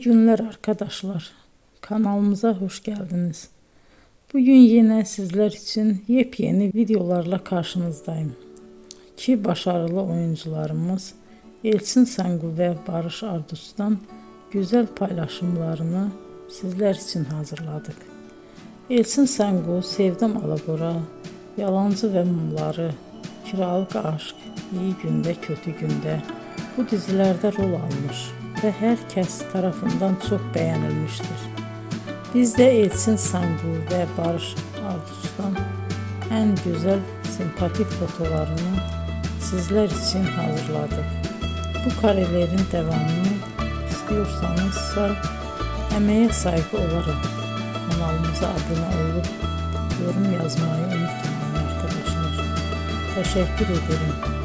İyi günler arkadaşlar. Kanalımıza hoş geldiniz. Bugün yine sizler için yepyeni videolarla karşınızdayım. İki başarılı oyuncularımız Elçin Sangu ve Barış Ardus'tan güzel paylaşımlarını sizler için hazırladık. Elçin Sangu, Sevdim Alabora, Yalancı ve Mumları, Kiralık Aşk, İyi Günde Kötü Günde bu dizilerde rol almış ve herkes tarafından çok beğenilmiştir. Biz de Elçin Sangu ve Barış Ardus'tan en güzel sempatik fotolarını sizler için hazırladık. Bu karelerin devamını istiyorsanızsa emeğe saygı olarak kanalımıza abone olup yorum yazmayı unutmayın arkadaşlar. Teşekkür ederim.